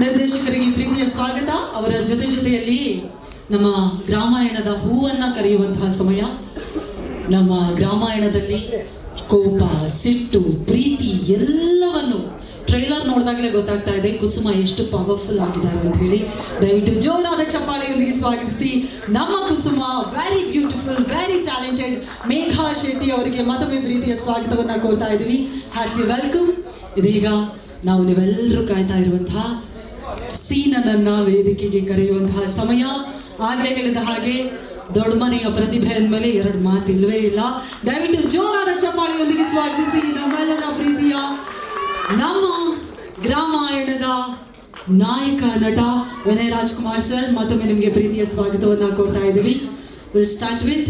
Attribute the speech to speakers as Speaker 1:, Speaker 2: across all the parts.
Speaker 1: ನಿರ್ದೇಶಕರಿಗೆ ಪ್ರೀತಿಯ ಸ್ವಾಗತ. ಅವರ ಜೊತೆಯಲ್ಲಿ ನಮ್ಮ ಗ್ರಾಮಾಯಣದ ಹೂವನ್ನ ಕರೆಯುವಂತಹ ಸಮಯ. ನಮ್ಮ ಗ್ರಾಮಾಯಣದಲ್ಲಿ ಕೋಪ, ಸಿಟ್ಟು, ಪ್ರೀತಿ ಎಲ್ಲವನ್ನು ಟ್ರೈಲರ್ ನೋಡಿದಾಗಲೇ ಗೊತ್ತಾಗ್ತಾ ಇದೆ ಕುಸುಮ ಎಷ್ಟು ಪವರ್ಫುಲ್ ಆಗಿದ್ದಾರೆ ಅಂತ ಹೇಳಿ. ದಯವಿಟ್ಟು ಜೋರಾದ ಚಪ್ಪಾಳೆಯೊಂದಿಗೆ ಸ್ವಾಗತಿಸಿ ನಮ್ಮ Kusuma, very beautiful, very talented Megha Shetty ಅವರಿಗೆ ಮತ್ತೊಮ್ಮೆ ಪ್ರೀತಿಯ ಸ್ವಾಗತವನ್ನು ಕೋರ್ತಾ ಇದ್ದೀವಿ. Happy welcome. ಇದೀಗ ನಾವು ನೀವೆಲ್ಲರೂ ಕಾಯ್ತಾ ಇರುವಂತಹ ಸೀನನನ್ನ ವೇದಿಕೆಗೆ ಕರೆಯುವಂತಹ ಸಮಯ. ಆಗಲೇ ಹೇಳಿದ ಹಾಗೆ ದೊಡ್ಡ ಮನೆಯ ಪ್ರತಿಭೆ ಅಂದಮೇಲೆ ಎರಡು ಮಾತು ಇಲ್ವೇ ಇಲ್ಲ. ದಯವಿಟ್ಟು ಜೋರಾದ ಚಪ್ಪಾಳೆಯೊಂದಿಗೆ ಸ್ವಾಗತಿಸಿ ನಮ್ಮೆಲ್ಲರ ಪ್ರೀತಿಯ ನಮ್ಮ ಗ್ರಾಮಾಯಣದ ನಾಯಕ ನಟ ವಿನಯ್ ರಾಜ್ಕುಮಾರ್ ಸರ್. ಮತ್ತೊಮ್ಮೆ ನಿಮಗೆ ಪ್ರೀತಿಯ ಸ್ವಾಗತವನ್ನು ಕೋರ್ತಾ ಇದ್ದೀವಿ. Will start with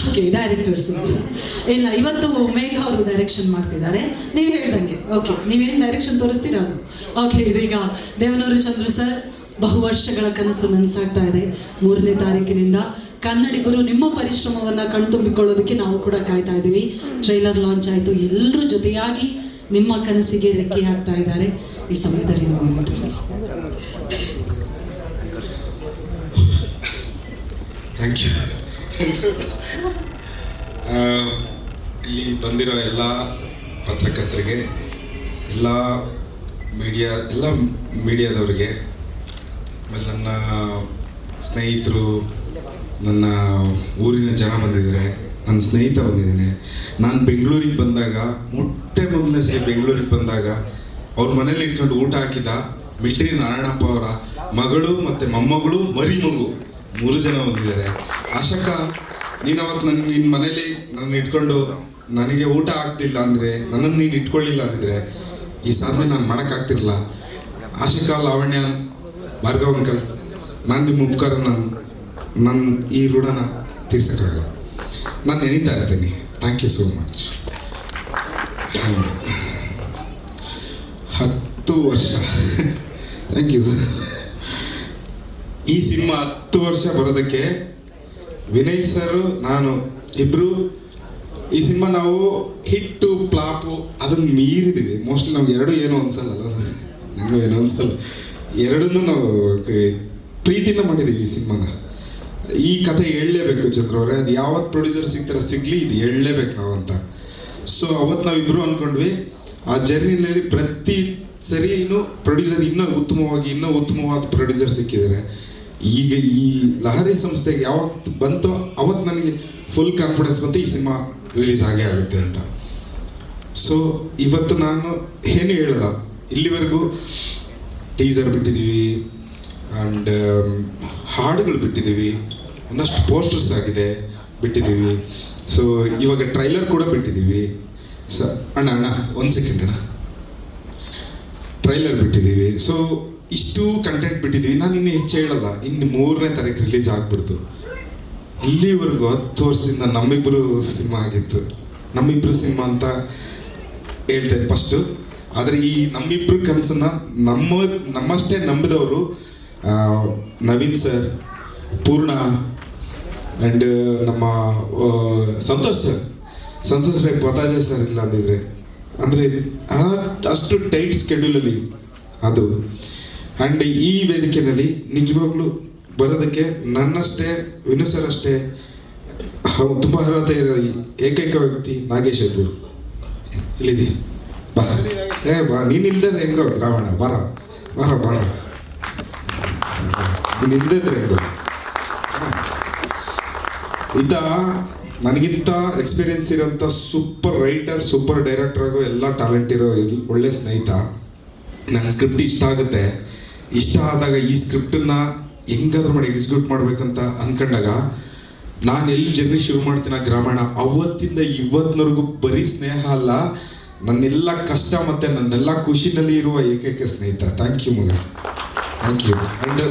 Speaker 1: okay directors. ಇಲ್ಲ, ಇವತ್ತು ಮೇಘ ಅವರು ಡೈರೆಕ್ಷನ್ ಮಾಡ್ತಿದ್ದಾರೆ, ನೀವು ಹೇಳ್ದಂಗೆ. ಓಕೆ, ನೀವೇನು ಡೈರೆಕ್ಷನ್ ತೋರಿಸ್ತೀರಾ ಅದು ಓಕೆ. ಇದೀಗ ದೇವನೂರು ಚಂದ್ರು ಸರ್, ಬಹುವರ್ಷಗಳ ಕನಸು ನನಸಾಗ್ತಾ ಇದೆ. 3ನೇ ತಾರೀಕಿನಿಂದ ಕನ್ನಡಿಗರು ನಿಮ್ಮ ಪರಿಶ್ರಮವನ್ನು ಕಣ್ತುಂಬಿಕೊಳ್ಳೋದಕ್ಕೆ ನಾವು ಕೂಡ ಕಾಯ್ತಾ ಇದ್ದೀವಿ. ಟ್ರೈಲರ್ ಲಾಂಚ್ ಆಯಿತು, ಎಲ್ಲರೂ ಜೊತೆಯಾಗಿ ನಿಮ್ಮ ಕನಸಿಗೆ ರೆಕ್ಕೆ ಹಾಕ್ತಾ ಇದ್ದಾರೆ. ಈ ಸಮಯದಲ್ಲಿ ನಾವು
Speaker 2: ಥ್ಯಾಂಕ್ ಯು. ಇಲ್ಲಿ ಬಂದಿರೋ ಎಲ್ಲ ಪತ್ರಕರ್ತರಿಗೆ, ಎಲ್ಲ ಮೀಡಿಯಾದವರಿಗೆ, ಆಮೇಲೆ ನನ್ನ ಸ್ನೇಹಿತರು, ನನ್ನ ಊರಿನ ಜನ ಬಂದಿದ್ದಾರೆ, ನನ್ನ ಸ್ನೇಹಿತ ಬಂದಿದ್ದೇನೆ. ನಾನು ಬೆಂಗಳೂರಿಗೆ ಬಂದಾಗ, ಮೊದಲನೇ ಸರಿ ಬೆಂಗಳೂರಿಗೆ ಬಂದಾಗ ಅವ್ರ ಮನೇಲಿ ಇಟ್ಕೊಂಡು ಊಟ ಹಾಕಿದ ಮಿಲ್ಟ್ರಿ ನಾರಾಯಣಪ್ಪ ಅವರ ಮಗಳು ಮತ್ತು ಮೊಮ್ಮಗಳು, ಮರಿಮಗು 3 ಜನ ಬಂದಿದ್ದಾರೆ. ಆಶಕ್ಕ, ನೀನು ಅವತ್ತು ನಿನ್ನ ಮನೇಲಿ ನನ್ನ ಇಟ್ಕೊಂಡು ನನಗೆ ಊಟ ಆಗ್ತಿಲ್ಲ ಅಂದರೆ, ನನ್ನನ್ನು ನೀನು ಇಟ್ಕೊಳ್ಳಿಲ್ಲ ಅಂದಿದ್ರೆ ಈ ಸಾಧನೆ ನಾನು ಮಾಡೋಕ್ಕಾಗ್ತಿರಲಿಲ್ಲ. ಆಶಕ್ಕ, ಲಾವಣ್ಯ, ಭಾರ್ಗವ್ ಅಂಕಲ್, ನಾನು ನಿಮ್ಮ ಉಪಕಾರ, ನನ್ನ ಈ ಋಣನ ತೀರ್ಸೋಕ್ಕಾಗಲ್ಲ. ನಾನು ನೆನೀತಾ ಇರ್ತೀನಿ. Thank you so much. 10 ವರ್ಷ ಥ್ಯಾಂಕ್ ಯು ಸರ್. ಈ ಸಿನಿಮಾ 10 ವರ್ಷ ಬರೋದಕ್ಕೆ ವಿನಯ್ ಸರು, ನಾನು ಇಬ್ಬರು ಈ ಸಿನಿಮಾ ನಾವು ಹಿಟ್ಟು ಫ್ಲಾಪು ಅದನ್ನು ಮೀರಿದ್ದೀವಿ. ಮೋಸ್ಟ್ಲಿ ನಾವು ಎರಡು ಏನೋ ಅನ್ಸಲ್ಲ ಸರ್, ನನಗೂ ಏನೋ ಅನ್ಸಲ್ಲ. ಎರಡನ್ನೂ ನಾವು ಪ್ರೀತಿಯಿಂದ ಮಾಡಿದ್ದೀವಿ ಈ ಸಿನಿಮಾನ. ಈ ಕಥೆ ಹೇಳಲೇಬೇಕು ಚಂದ್ರ ಅವರೇ, ಅದು ಯಾವತ್ತು ಪ್ರೊಡ್ಯೂಸರ್ ಸಿಗ್ತಾರ ಸಿಗಲಿ, ಇದು ಹೇಳಲೇಬೇಕು ನಾವು ಅಂತ. ಸೊ ಅವತ್ತು ನಾವಿಬ್ಬರು ಅಂದ್ಕೊಂಡ್ವಿ. ಆ ಜರ್ನಿನಲ್ಲಿ ಪ್ರತಿ ಸರಿನೂ ಪ್ರೊಡ್ಯೂಸರ್ ಇನ್ನೂ ಉತ್ತಮವಾದ ಪ್ರೊಡ್ಯೂಸರ್ ಸಿಕ್ಕಿದ್ದಾರೆ. ಈಗ ಈ ಲಹರಿ ಸಂಸ್ಥೆಗೆ ಯಾವತ್ತು ಬಂತೋ ಅವತ್ತು ನನಗೆ ಫುಲ್ ಕಾನ್ಫಿಡೆನ್ಸ್ ಬಂತು ಈ ಸಿನಿಮಾ ರಿಲೀಸ್ ಆಗೇ ಆಗುತ್ತೆ ಅಂತ. ಸೊ ಇವತ್ತು ನಾನು ಏನು ಹೇಳಲ್ಲ, ಇಲ್ಲಿವರೆಗೂ ಟೀಸರ್ ಬಿಟ್ಟಿದ್ದೀವಿ, ಆ್ಯಂಡ್ ಹಾಡುಗಳು ಬಿಟ್ಟಿದ್ದೀವಿ, ಒಂದಷ್ಟು ಪೋಸ್ಟರ್ಸ್ ಆಗಿದೆ ಬಿಟ್ಟಿದ್ದೀವಿ. ಸೊ ಇವಾಗ ಟ್ರೈಲರ್ ಕೂಡ ಬಿಟ್ಟಿದ್ದೀವಿ. ಅಣ್ಣ 1 ಸೆಕೆಂಡ್ ಅಣ್ಣ, ಟ್ರೈಲರ್ ಬಿಟ್ಟಿದ್ದೀವಿ. ಸೊ ಇಷ್ಟು ಕಂಟೆಂಟ್ ಬಿಟ್ಟಿದ್ದೀವಿ. ನಾನು ಇನ್ನೂ ಹೆಚ್ಚು ಹೇಳಲ್ಲ, ಇನ್ನು 3ನೇ ತಾರೀಕು ರಿಲೀಸ್ ಆಗಿಬಿಡ್ತು. ಇಲ್ಲಿವರೆಗೂ 10 ವರ್ಷದಿಂದ ನಮ್ಮಿಬ್ಬರು ಸಿನಿಮಾ ಆಗಿತ್ತು. ನಮ್ಮಿಬ್ಬರು ಸಿನಿಮಾ ಅಂತ ಹೇಳ್ತೇನೆ ಫಸ್ಟು. ಆದರೆ ಈ ನಮ್ಮಿಬ್ಬರು ಕನಸನ್ನು ನಮ್ಮಷ್ಟೇ ನಂಬಿದವರು ನವೀನ್ ಸರ್, ಪೂರ್ಣ ಆ್ಯಂಡ್ ನಮ್ಮ ಸಂತೋಷ್ ರೈ ಪತಾಜ ಸರ್ ಇಲ್ಲ ಅಂದಿದ್ರೆ, ಅಂದರೆ ಅಷ್ಟು ಟೈಟ್ ಸ್ಕೆಡ್ಯೂಲಲ್ಲಿ ಅದು. ಆ್ಯಂಡ್ ಈ ವೇದಿಕೆಯಲ್ಲಿ ನಿಜವಾಗ್ಲೂ ಬರೋದಕ್ಕೆ ನನ್ನಷ್ಟೇ, ವಿನಯ್ ಸರ್ ಅಷ್ಟೇ ತುಂಬ ಅರ್ಹತೆ ಇರೋ ಏಕೈಕ ವ್ಯಕ್ತಿ ನಾಗೇಶ್ ಅವರು. ಇಲ್ಲಿದೆ, ಬಾ ನೀನು ಇಲ್ದರೆ ಹೆಂಗೋ ರಾವಣ, ಬಾರ ನೀನು ಇಲ್ದಿದ್ರೆ ಹೆಂಗೋ. ನನಗಿಂತ ಎಕ್ಸ್ಪೀರಿಯನ್ಸ್ ಇರೋಂಥ ಸೂಪರ್ ರೈಟರ್, ಸೂಪರ್ ಡೈರೆಕ್ಟರ್ ಆಗೋ ಎಲ್ಲ ಟ್ಯಾಲೆಂಟ್ ಇರೋ ಒಳ್ಳೆ ಸ್ನೇಹಿತ. ನನ್ನ ಸ್ಕ್ರಿಪ್ಟ್ ಇಷ್ಟ ಆಗುತ್ತೆ. ಇಷ್ಟ ಆದಾಗ ಈ ಸ್ಕ್ರಿಪ್ಟನ್ನು ಹೆಂಗಾದ್ರೂ ಮಾಡಿ ಎಕ್ಸಿಕ್ಯೂಟ್ ಮಾಡ್ಬೇಕಂತ ಅಂದ್ಕೊಂಡಾಗ ನಾನು ಎಲ್ಲಿ ಜರ್ನಿ ಶುರು ಮಾಡ್ತೀನಿ ಗ್ರಾಮಾಯಣ, ಅವತ್ತಿಂದ ಇವತ್ತಿನವರೆಗೂ ಬರೀ ಸ್ನೇಹ ಅಲ್ಲ, ನನ್ನೆಲ್ಲ ಕಷ್ಟ ಮತ್ತು ನನ್ನೆಲ್ಲ ಖುಷಿನಲ್ಲಿ ಇರುವ ಏಕೈಕ ಸ್ನೇಹಿತ. ಥ್ಯಾಂಕ್ ಯು ಮಗ, ಥ್ಯಾಂಕ್ ಯು. ಆ್ಯಂಡ್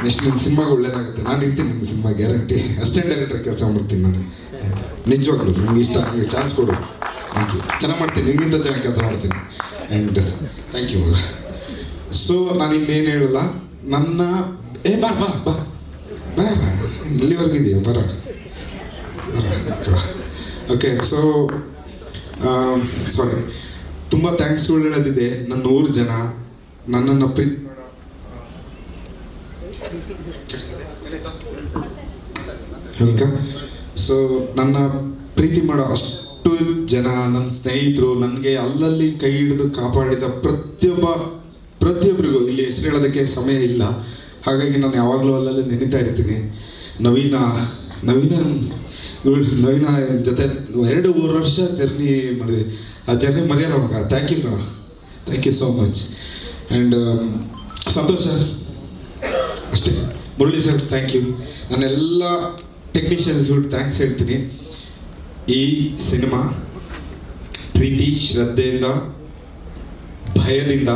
Speaker 2: ನೆಕ್ಸ್ಟ್ ನಿನ್ನ ಸಿನಿಮಾಗೆ ಒಳ್ಳೇದಾಗುತ್ತೆ. ನಾನು ಇರ್ತೀನಿ ನಿನ್ನ ಸಿನಿಮಾ ಗ್ಯಾರಂಟಿ. ಅಸಿಸ್ಟೆಂಟ್ ಡೈರೆಕ್ಟರ್ ಕೆಲಸ ಮಾಡ್ತೀನಿ ನಾನು, ನಿಜವಾಗ್ಲೂ ನನಗೆ ಇಷ್ಟ. ನನಗೆ ಚಾನ್ಸ್ ಕೊಡು. Thank you. ಚೆನ್ನಾಗಿ ಮಾಡ್ತೀನಿ, ನಿನ್ನಿಂದ ಚೆನ್ನಾಗಿ ಕೆಲಸ ಮಾಡ್ತೀನಿ. ಆ್ಯಂಡ್ ಥ್ಯಾಂಕ್ ಯು ಮಗ. ಸೊ ನಾನು ಇನ್ನೇನು ಹೇಳಲ್ಲ, ನನ್ನ ಬಾ ಇಲ್ಲಿವರೆಗಿದೆಯಾ, ಬರ ಓಕೆ. ಸೊ ಸಾರಿ, ತುಂಬ ಥ್ಯಾಂಕ್ಸ್ಗಳು ಹೇಳೋದಿದೆ. ನನ್ನ 100 ಜನ, ನನ್ನನ್ನು ಸೊ ನನ್ನ ಪ್ರೀತಿ ಮಾಡೋ ಅಷ್ಟು ಜನ, ನನ್ನ ಸ್ನೇಹಿತರು, ನನಗೆ ಅಲ್ಲಲ್ಲಿ ಕೈ ಹಿಡಿದು ಕಾಪಾಡಿದ ಪ್ರತಿಯೊಬ್ಬರಿಗೂ ಇಲ್ಲಿ ಹೆಸರು ಹೇಳೋದಕ್ಕೆ ಸಮಯ ಇಲ್ಲ. ಹಾಗಾಗಿ ನಾನು ಯಾವಾಗಲೂ ಅಲ್ಲಲ್ಲಿ ನೆನೀತಾ ಇರ್ತೀನಿ. ನವೀನ ಜೊತೆ 2-3 ವರ್ಷ ಜರ್ನಿ ಮಾಡಿದೆ. ಆ ಜರ್ನಿ ಮರೆಯಲ್ಲ ಮಗ. ಥ್ಯಾಂಕ್ ಯು ಕಣ, thank you so much. And Santosh sir ಅಷ್ಟೇ, ಮುರಳಿ ಸರ್ ಥ್ಯಾಂಕ್ ಯು. ನಾನೆಲ್ಲ ಟೆಕ್ನಿಷಿಯನ್ಸ್ಗೂ ಥ್ಯಾಂಕ್ಸ್ ಹೇಳ್ತೀನಿ. ಈ ಸಿನಿಮಾ ಪ್ರೀತಿ ಶ್ರದ್ಧೆಯಿಂದ ಭಯದಿಂದ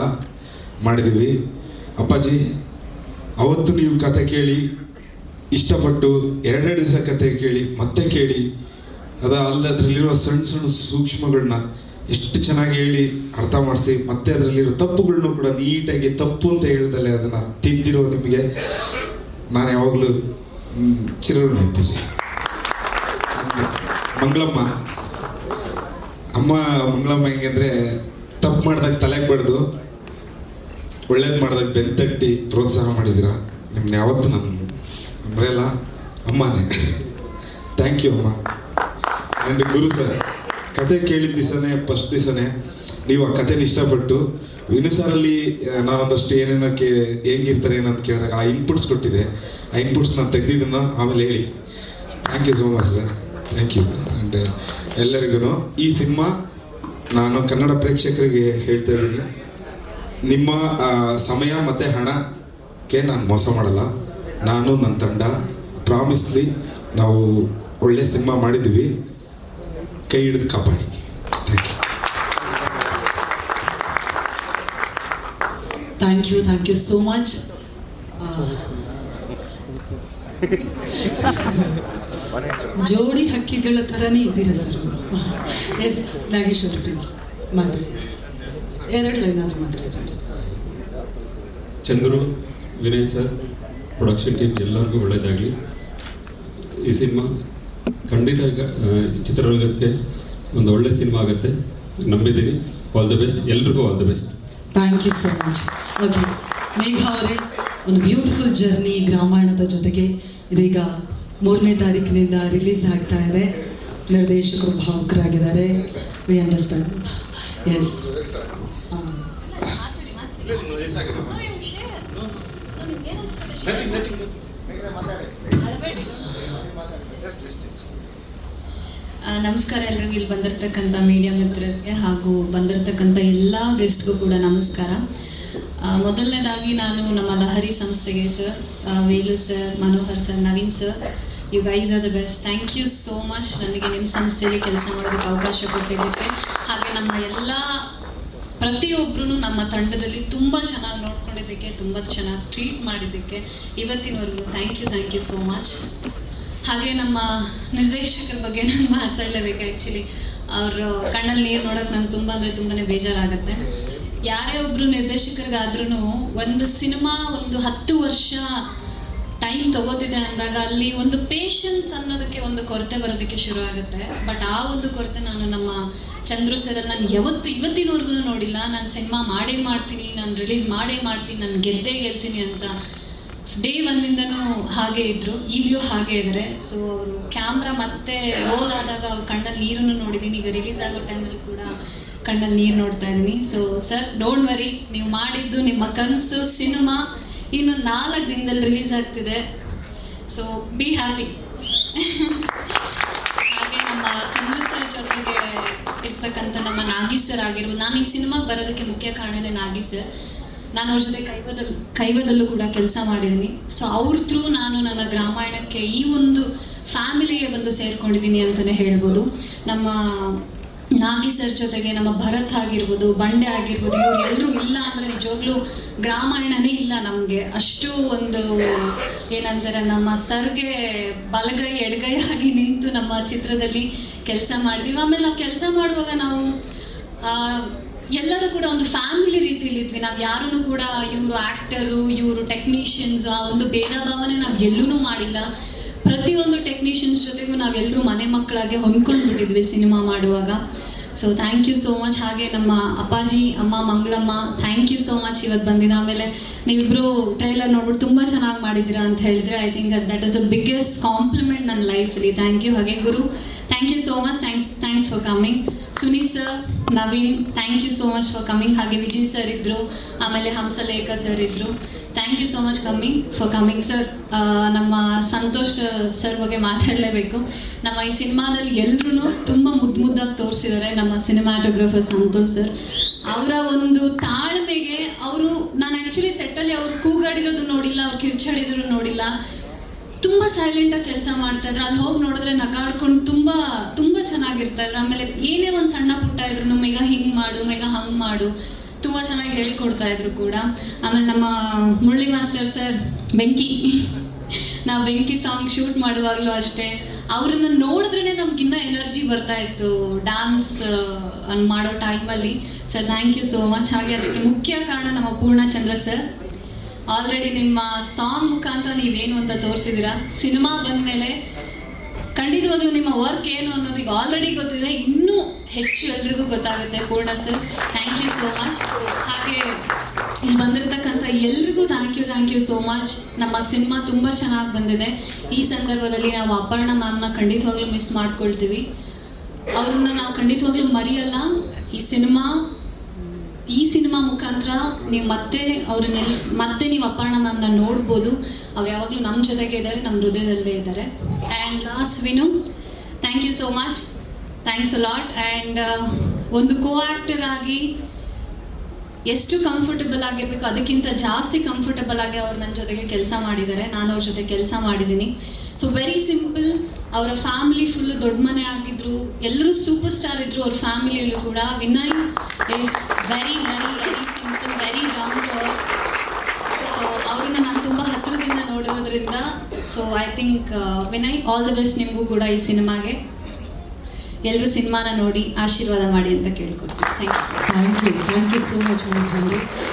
Speaker 2: ಮಾಡಿದ್ದೀವಿ. ಅಪ್ಪಾಜಿ ಅವತ್ತು ನೀವು ಕತೆ ಕೇಳಿ ಇಷ್ಟಪಟ್ಟು 2 ದಿವಸ ಕತೆ ಕೇಳಿ ಮತ್ತೆ ಕೇಳಿ ಅದರಲ್ಲಿರೋ ಸಣ್ಣ ಸೂಕ್ಷ್ಮಗಳನ್ನ ಎಷ್ಟು ಚೆನ್ನಾಗಿ ಹೇಳಿ ಅರ್ಥ ಮಾಡಿಸಿ ಮತ್ತೆ ಅದರಲ್ಲಿರೋ ತಪ್ಪುಗಳನ್ನೂ ಕೂಡ ನೀಟಾಗಿ ತಪ್ಪು ಅಂತ ಹೇಳ್ದಲ್ಲೇ ಅದನ್ನು ತಿದ್ದಿರೋ ನಿಮಗೆ ನಾನು ಯಾವಾಗಲೂ ಚಿರಋಣಿ ಅಪ್ಪಾಜಿ. ಮಂಗಳಮ್ಮ ಮಂಗಳಮ್ಮ ಹೆಂಗಂದರೆ ತಪ್ಪು ಮಾಡಿದಾಗ ತಲೆಗೆ ಬಡ್ದು ಒಳ್ಳೇದು ಮಾಡಿದಾಗ ಬೆಂತಟ್ಟಿ ಪ್ರೋತ್ಸಾಹ ಮಾಡಿದ್ದೀರಾ. ನಿಮ್ಮನ್ನ ಯಾವತ್ತೂ ನಾನು ಮರೆಯಲ್ಲ. ಅಮ್ಮನೇ ಥ್ಯಾಂಕ್ ಯು ಅಮ್ಮ. ಆ್ಯಂಡ್ ಗುರು ಸರ್, ಕತೆ ಕೇಳಿದ ದಿವಸನೇ ಫಸ್ಟ್ ದಿವಸನೇ ನೀವು ಆ ಕಥೆನ ಇಷ್ಟಪಟ್ಟು ವಿನು ಸರಲ್ಲಿ ನಾನೊಂದಷ್ಟು ಏನೇನಕ್ಕೆ ಹೆಂಗಿರ್ತಾರೆ ಏನಂತ ಕೇಳಿದಾಗ ಆ ಇನ್ಪುಟ್ಸ್ ಕೊಟ್ಟಿದೆ. ಆ ಇನ್ಪುಟ್ಸ್ ನಾನು ತೆಗೆದಿದ್ದನ್ನು ಆಮೇಲೆ ಹೇಳಿ. Thank you so much sir, thank you. And ಎಲ್ಲರಿಗೂ ಈ ಸಿನಿಮಾ ನಾನು ಕನ್ನಡ ಪ್ರೇಕ್ಷಕರಿಗೆ ಹೇಳ್ತಾ ಇದ್ದೀನಿ, ನಿಮ್ಮ ಸಮಯ ಮತ್ತು ಹಣಕ್ಕೆ ನಾನು ಮೋಸ ಮಾಡಲ್ಲ. ನಾನು ನನ್ನ ತಂಡ ಪ್ರಾಮಿಸ್ಲಿ ನಾವು ಒಳ್ಳೆ ಸಿನಿಮಾ ಮಾಡಿದ್ದೀವಿ. ಕೈ ಹಿಡಿದು ಕಾಪಾಡಿ. Thank you.
Speaker 1: Thank you so much. ಜೋಡಿ ಹಕ್ಕಿಗಳ ಥರನೇ ಇದ್ದೀರಾ ಸರ್. ಎಸ್ ನಾಗೇಶ್ವರ್ ಪ್ಲೀಸ್ ಮಾತಾಡಿ, 2 ಲೈನ್ ಆದರೂ ಮಾತಾಡಿ please.
Speaker 3: Chandru, Vinay sir, production team ಎಲ್ಲರಿಗೂ ಒಳ್ಳೆಯದಾಗಲಿ. ಈ ಸಿನಿಮಾ ಖಂಡಿತ ಚಿತ್ರರಂಗಕ್ಕೆ ಒಂದು ಒಳ್ಳೆ ಸಿನಿಮಾ ಆಗುತ್ತೆ ನಂಬಿದ್ದೀನಿ. ಆಲ್ ದ ಬೆಸ್ಟ್, ಎಲ್ರಿಗೂ all the best.
Speaker 1: Thank you so much. Okay Megha ಅವರೇ, ಒಂದು ಬ್ಯೂಟಿಫುಲ್ ಜರ್ನಿ ರಾಮಾಯಣದ ಜೊತೆಗೆ ಇದೀಗ 3ನೇ ತಾರೀಕಿನಿಂದ ರಿಲೀಸ್ ಆಗ್ತಾ ಇದೆ. ನಿರ್ದೇಶಕರು ಭಾವುಕರಾಗಿದ್ದಾರೆ. We understand. ಎಸ್
Speaker 4: ನಮಸ್ಕಾರ ಎಲ್ರಿಗೂ. ಇಲ್ಲಿ ಬಂದಿರತಕ್ಕಂಥ ಮೀಡಿಯಾ ಮಿತ್ರರಿಗೆ ಹಾಗೂ ಬಂದಿರತಕ್ಕಂಥ ಎಲ್ಲ ಗೆಸ್ಟ್ಗೂ ಕೂಡ ನಮಸ್ಕಾರ. ಮೊದಲನೇದಾಗಿ ನಾನು ನಮ್ಮ ಲಹರಿ ಸಂಸ್ಥೆಗೆ sir, Velu sir, Manohar sir, Naveen sir, you guys are the best. Thank you so much ನನಗೆ ನಿಮ್ಮ ಸಂಸ್ಥೆಯಲ್ಲಿ ಕೆಲಸ ಮಾಡೋದಕ್ಕೆ ಅವಕಾಶ ಕೊಟ್ಟಿದ್ದಕ್ಕೆ. ಹಾಗೆ ನಮ್ಮ ಎಲ್ಲ ಪ್ರತಿಯೊಬ್ಬರೂ ನಮ್ಮ ತಂಡದಲ್ಲಿ ತುಂಬ ಚೆನ್ನಾಗಿ ನೋಡ್ಕೊಂಡಿದ್ದಕ್ಕೆ, ತುಂಬ ಚೆನ್ನಾಗಿ ಟ್ರೀಟ್ ಮಾಡಿದ್ದಕ್ಕೆ ಇವತ್ತಿನವರೆಗೂ ಥ್ಯಾಂಕ್ ಯು ಸೋ ಮಚ್. ಹಾಗೆ ನಮ್ಮ ನಿರ್ದೇಶಕರ ಬಗ್ಗೆ ನಾನು ಮಾತಾಡಲೇಬೇಕು. ಆ್ಯಕ್ಚುಲಿ ಅವರು ಕಣ್ಣಲ್ಲಿ ನೀರು ನೋಡೋಕೆ ನಂಗೆ ತುಂಬ ಅಂದರೆ ತುಂಬಾ ಬೇಜಾರಾಗುತ್ತೆ. ಯಾರೇ ಒಬ್ಬರು ನಿರ್ದೇಶಕರಿಗಾದ್ರೂ ಒಂದು ಸಿನಿಮಾ ಒಂದು 10 ವರ್ಷ ಟೈಮ್ ತಗೋತಿದೆ ಅಂದಾಗ ಅಲ್ಲಿ ಒಂದು ಪೇಷನ್ಸ್ ಅನ್ನೋದಕ್ಕೆ ಒಂದು ಕೊರತೆ ಬರೋದಕ್ಕೆ ಶುರು ಆಗುತ್ತೆ. ಬಟ್ ಆ ಒಂದು ಕೊರತೆ ನಾನು ನಮ್ಮ ಚಂದ್ರು ಸರಲ್ಲಿ ನಾನು ಇವತ್ತಿನವರೆಗೂ ನೋಡಿಲ್ಲ. ನಾನು ಸಿನಿಮಾ ಮಾಡ್ತೀನಿ, ನಾನು ರಿಲೀಸ್ ಮಾಡ್ತೀನಿ, ನಾನು ಗೆಲ್ತೀನಿ ಅಂತ ಡೇ 1ಇಂದನೂ ಹಾಗೆ ಇದ್ದರು, ಈಗಲೂ ಹಾಗೆ ಇದ್ದಾರೆ. ಸೊ ಅವರು ಕ್ಯಾಮ್ರಾ ಮತ್ತೆ ರೋಲ್ ಆದಾಗ ಅವ್ರ ಕಣ್ಣಲ್ಲಿ ನೀರನ್ನು ನೋಡಿದ್ದೀನಿ. ಈಗ ರಿಲೀಸ್ ಆಗೋ ಟೈಮಲ್ಲಿ ಕೂಡ ಕಣ್ಣಲ್ಲಿ ನೀರು ನೋಡ್ತಾ ಇದ್ದೀನಿ. ಸೊ ಸರ್, ಡೋಂಟ್ ವರಿ, ನೀವು ಮಾಡಿದ್ದು ನಿಮ್ಮ ಕನಸು ಸಿನಿಮಾ ಇನ್ನು 4 ದಿನದಲ್ಲಿ ರಿಲೀಸ್ ಆಗ್ತಿದೆ. So be happy. ಹಾಗೆ ನಮ್ಮ ಚಂದ್ರು ಸರ್ ಜೊತೆಗೆ ಇರ್ತಕ್ಕಂಥ ನಮ್ಮ ನಾಗಿ ಸರ್ ಆಗಿರ್ಬೋದು. ನಾನು ಈ ಸಿನಿಮಾಗೆ ಬರೋದಕ್ಕೆ ಮುಖ್ಯ ಕಾರಣನೇ ನಾಗಿ ಸರ್. ನಾನು ಅವ್ರ ಜೊತೆ ಕೈವದಲ್ಲೂ ಕೂಡ ಕೆಲಸ ಮಾಡಿದ್ದೀನಿ. ಸೊ ಅವ್ರ ಥ್ರೂ ನಾನು ನನ್ನ ಗ್ರಾಮಾಯಣಕ್ಕೆ ಈ ಒಂದು ಫ್ಯಾಮಿಲಿಗೆ ಬಂದು ಸೇರಿಕೊಂಡಿದ್ದೀನಿ ಅಂತಲೇ ಹೇಳ್ಬೋದು. ನಮ್ಮ ನಾಗಿ ಸರ್ ಜೊತೆಗೆ ನಮ್ಮ ಭರತ್ ಆಗಿರ್ಬೋದು, ಬಂಡೆ ಆಗಿರ್ಬೋದು, ಇವ್ರು ಎಲ್ಲರೂ ಇಲ್ಲ ಅಂದರೆ ನಿಜವಾಗ್ಲೂ ಗ್ರಾಮಾಯಣನೇ ಇಲ್ಲ ನಮಗೆ. ಅಷ್ಟು ಒಂದು ಏನಂತಾರೆ, ನಮ್ಮ ಸರ್ಗೆ ಬಲಗೈ ಎಡಗೈ ಆಗಿ ನಿಂತು ನಮ್ಮ ಚಿತ್ರದಲ್ಲಿ ಕೆಲಸ ಮಾಡಿದ್ವಿ. ಆಮೇಲೆ ನಾವು ಕೆಲಸ ಮಾಡುವಾಗ ನಾವು ಎಲ್ಲರೂ ಕೂಡ ಒಂದು ಫ್ಯಾಮಿಲಿ ರೀತಿಯಲ್ಲಿದ್ವಿ. ನಾವು ಯಾರೂ ಕೂಡ ಇವರು ಆ್ಯಕ್ಟರು, ಇವರು ಟೆಕ್ನಿಷಿಯನ್ಸು, ಆ ಒಂದು ಭೇದ ಭಾವನೆ ನಾವು ಎಲ್ಲೂ ಮಾಡಿಲ್ಲ. ಪ್ರತಿಯೊಂದು ಟೆಕ್ನಿಷಿಯನ್ಸ್ ಜೊತೆಗೂ ನಾವೆಲ್ಲರೂ ಮನೆ ಮಕ್ಕಳಾಗೆ ಹೊಂದ್ಕೊಂಡು ಬಿಟ್ಟಿದ್ವಿ ಸಿನಿಮಾ ಮಾಡುವಾಗ. So thank you so much. ಹಾಗೆ ನಮ್ಮ ಅಪ್ಪಾಜಿ ಅಮ್ಮ Mangalamma, thank you so much ಇವತ್ತು ಬಂದಿದ್ದ. ಆಮೇಲೆ ನೀವಿಬ್ಬರು ಟ್ರೈಲರ್ ನೋಡ್ಬಿಟ್ಟು ತುಂಬ ಚೆನ್ನಾಗಿ ಮಾಡಿದ್ದೀರಾ ಅಂತ ಹೇಳಿದ್ರೆ I think that is the biggest compliment ನನ್ನ ಲೈಫಲ್ಲಿ. Thank you. ಹಾಗೆ ಗುರು, thank you so much, thanks for coming. Suni sir, Naveen, thank you so much for coming. ಹಾಗೆ ವಿಜಯ್ ಸರ್ ಇದ್ದರು, ಆಮೇಲೆ ಹಂಸಲೇಖ ಸರ್ ಇದ್ದರು. Thank you so much for coming sir. ನಮ್ಮ Santosh sir ಬಗ್ಗೆ ಮಾತಾಡಲೇಬೇಕು. ನಮ್ಮ ಈ ಸಿನಿಮಾದಲ್ಲಿ ಎಲ್ಲರೂ ತುಂಬ ಮುದ್ದಾಗಿ ತೋರಿಸಿದ್ದಾರೆ. ನಮ್ಮ ಸಿನಿಮಾಟೋಗ್ರಫರ್ ಸಂತೋಷ್ ಸರ್ ಅವರ ಒಂದು ತಾಳ್ಮೆಗೆ, ಅವರು ನಾನು ಆ್ಯಕ್ಚುಲಿ ಸೆಟ್ಟಲ್ಲಿ ಅವರು ಕೂಗಾಡಿರೋದು ನೋಡಿಲ್ಲ, ಅವ್ರು ಕಿರ್ಚಾಡಿದ್ರು ನೋಡಿಲ್ಲ. ತುಂಬ ಸೈಲೆಂಟಾಗಿ ಕೆಲಸ ಮಾಡ್ತಾಯಿದ್ರು. ಅಲ್ಲಿ ಹೋಗಿ ನೋಡಿದ್ರೆ ನಗಾಡ್ಕೊಂಡು ತುಂಬ ತುಂಬ ಚೆನ್ನಾಗಿರ್ತಾಯಿದ್ರು. ಆಮೇಲೆ ಏನೇ ಒಂದು ಸಣ್ಣ ಪುಟ್ಟ ಇದ್ರು ಮೇಘ ಹಿಂಗೆ ಮಾಡು, ಮೇಘ ಹಂಗೆ ಮಾಡು, ತುಂಬ ಚೆನ್ನಾಗಿ ಹೇಳ್ಕೊಡ್ತಾ ಇದ್ರು ಕೂಡ. ಆಮೇಲೆ ನಮ್ಮ ಮುರಳಿ ಮಾಸ್ಟರ್ ಸರ್, ಬೆಂಕಿ ಸಾಂಗ್ ಶೂಟ್ ಮಾಡುವಾಗಲೂ ಅಷ್ಟೇ, ಅವ್ರನ್ನ ನೋಡಿದ್ರೇ ನಮ್ಗಿನ್ನ ಎನರ್ಜಿ ಬರ್ತಾ ಇತ್ತು ಡ್ಯಾನ್ಸ್ ಮಾಡೋ ಟೈಮಲ್ಲಿ. Sir thank you so much. ಹಾಗೆ ಅದಕ್ಕೆ ಮುಖ್ಯ ಕಾರಣ ನಮ್ಮ ಪೂರ್ಣಚಂದ್ರ ಸರ್. ಆಲ್ರೆಡಿ ನಿಮ್ಮ ಸಾಂಗ್ ಮುಖಾಂತರ ನೀವೇನು ಅಂತ ತೋರಿಸಿದ್ದೀರಾ. ಸಿನಿಮಾ ಬಂದಮೇಲೆ ಖಂಡಿತವಾಗ್ಲೂ ನಿಮ್ಮ ವರ್ಕ್ ಏನು ಅನ್ನೋದಕ್ಕೆ ಆಲ್ರೆಡಿ ಗೊತ್ತಿದೆ, ಇನ್ನೂ ಹೆಚ್ಚು ಎಲ್ರಿಗೂ ಗೊತ್ತಾಗುತ್ತೆ. Poorna sir, thank you so much. ಹಾಗೆ ಇಲ್ಲಿ ಬಂದಿರತಕ್ಕಂಥ ಎಲ್ರಿಗೂ ಥ್ಯಾಂಕ್ ಯು ಸೋ ಮಚ್. ನಮ್ಮ ಸಿನಿಮಾ ತುಂಬ ಚೆನ್ನಾಗಿ ಬಂದಿದೆ. ಈ ಸಂದರ್ಭದಲ್ಲಿ ನಾವು ಅಪರ್ಣ ಮ್ಯಾಮ್ನ ಖಂಡಿತವಾಗ್ಲೂ ಮಿಸ್ ಮಾಡ್ಕೊಳ್ತೀವಿ. ಅವ್ರನ್ನ ನಾವು ಖಂಡಿತವಾಗ್ಲೂ ಮರೆಯಲ್ಲ. ಈ ಸಿನಿಮಾ ಮುಖಾಂತರ ನೀವು ಮತ್ತೆ ನೀವು ಅಪರ್ಣ ಮ್ಯಾಮ್ನ ನೋಡ್ಬೋದು. ಅವ್ರು ಯಾವಾಗಲೂ ನಮ್ಮ ಜೊತೆಗೆ ಇದ್ದಾರೆ, ನಮ್ಮ ಹೃದಯದಲ್ಲೇ ಇದ್ದಾರೆ. And last Vinu, thank you so much, thanks a lot. And ಒಂದು ಕೋ ಆ್ಯಕ್ಟರ್ ಆಗಿ ಎಷ್ಟು ಕಂಫರ್ಟಬಲ್ ಆಗಿರಬೇಕು ಅದಕ್ಕಿಂತ ಜಾಸ್ತಿ ಕಂಫರ್ಟಬಲ್ ಆಗಿ ಅವ್ರು ನನ್ನ ಜೊತೆಗೆ ಕೆಲಸ ಮಾಡಿದ್ದಾರೆ. ನಾನು ಅವ್ರ ಜೊತೆ ಕೆಲಸ ಮಾಡಿದ್ದೀನಿ. So very simple. ಅವರ ಫ್ಯಾಮಿಲಿ ಫುಲ್ಲು ದೊಡ್ಡ ಮನೆ ಆಗಿದ್ರು, ಎಲ್ಲರೂ ಸೂಪರ್ ಸ್ಟಾರ್ ಇದ್ರು ಅವ್ರ ಫ್ಯಾಮಿಲಿಯಲ್ಲೂ ಕೂಡ. Vinay is very very very simple, very down to earth. So ಅವ್ರನ್ನ ನಾನು ತುಂಬ ಹತ್ತಿರದಿಂದ ನೋಡಿರೋದ್ರಿಂದ so I think Vinay, all the best ನಿಮಗೂ ಕೂಡ ಈ ಸಿನಿಮಾಗೆ. ಎಲ್ಲರೂ ಸಿನಿಮಾನ ನೋಡಿ ಆಶೀರ್ವಾದ ಮಾಡಿ ಅಂತ ಕೇಳ್ಕೊಡ್ತೀನಿ. Thank you
Speaker 1: thank you so much.